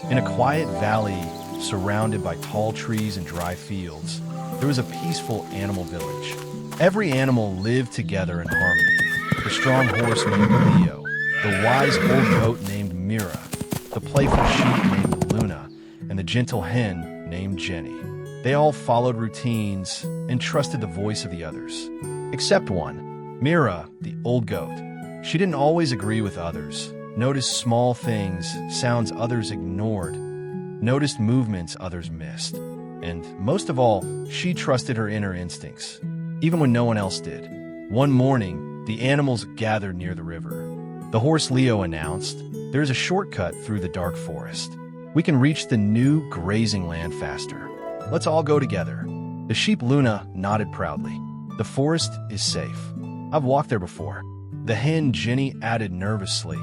In a quiet valley surrounded by tall trees and dry fields, there was a peaceful animal village. Every animal lived together in harmony. The strong horse named Leo, the wise old goat named Mira, the playful sheep named Luna, and the gentle hen named Jenny. They all followed routines and trusted the voice of the others. Except one, Mira, the old goat. She didn't always agree with others, noticed small things, sounds others ignored, noticed movements others missed. And most of all, she trusted her inner instincts, even when no one else did. One morning, the animals gathered near the river. The horse Leo announced, "There's a shortcut through the dark forest. We can reach the new grazing land faster. Let's all go together." The sheep Luna nodded proudly. "The forest is safe. I've walked there before." The hen Jenny added nervously,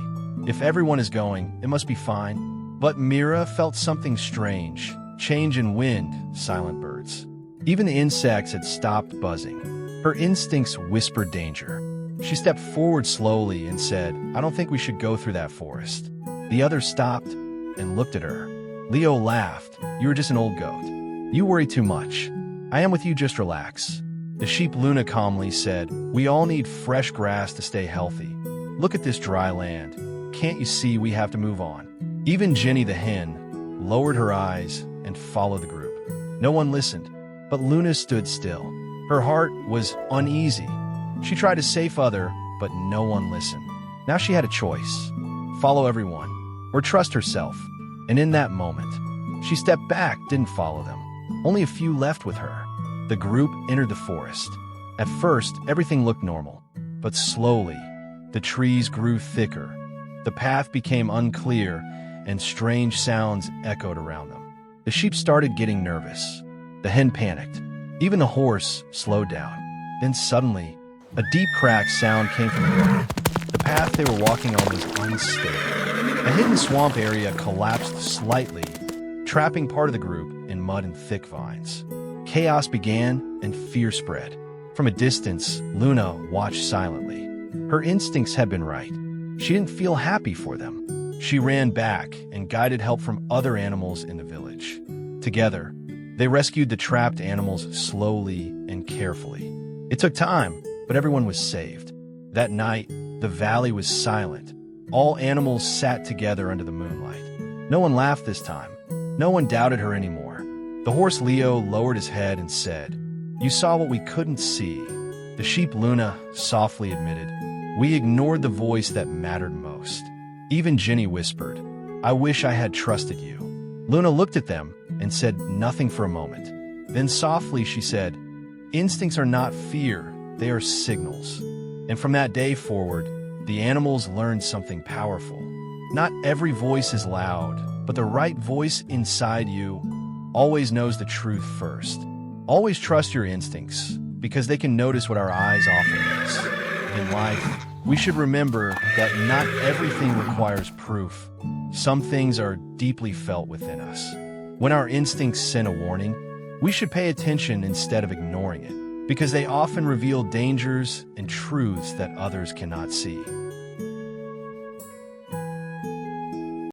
"If everyone is going, it must be fine." But Mira felt something strange. Change in wind, silent birds. Even the insects had stopped buzzing. Her instincts whispered danger. She stepped forward slowly and said, "I don't think we should go through that forest." The others stopped and looked at her. Leo laughed. "You were just an old goat. You worry too much. I am with you, just relax." The sheep Luna calmly said, "We all need fresh grass to stay healthy. Look at this dry land. Can't you see we have to move on?" Even Jenny the hen lowered her eyes and followed the group. No one listened, but Luna stood still. Her heart was uneasy. She tried to save others, but no one listened. Now she had a choice: follow everyone, or trust herself. And in that moment, she stepped back, didn't follow them. Only a few left with her. The group entered the forest. At first, everything looked normal, but slowly, the trees grew thicker. The path became unclear, and strange sounds echoed around them. The sheep started getting nervous. The hen panicked. Even the horse slowed down. Then suddenly, a deep crack sound came from the ground. The path they were walking on was unstable. A hidden swamp area collapsed slightly, trapping part of the group in mud and thick vines. Chaos began and fear spread. From a distance, Luna watched silently. Her instincts had been right. She didn't feel happy for them. She ran back and guided help from other animals in the village. Together, they rescued the trapped animals slowly and carefully. It took time, but everyone was saved. That night, the valley was silent. All animals sat together under the moonlight. No one laughed this time. No one doubted her anymore. The horse Leo lowered his head and said, "You saw what we couldn't see." The sheep Luna softly admitted, "We ignored the voice that mattered most." Even Jenny whispered, "I wish I had trusted you." Luna looked at them and said nothing for a moment. Then softly she said, "Instincts are not fear, they are signals." And from that day forward, the animals learned something powerful. Not every voice is loud, but the right voice inside you always knows the truth first. Always trust your instincts, because they can notice what our eyes often miss. In life, we should remember that not everything requires proof. Some things are deeply felt within us. When our instincts send a warning, we should pay attention instead of ignoring it, because they often reveal dangers and truths that others cannot see.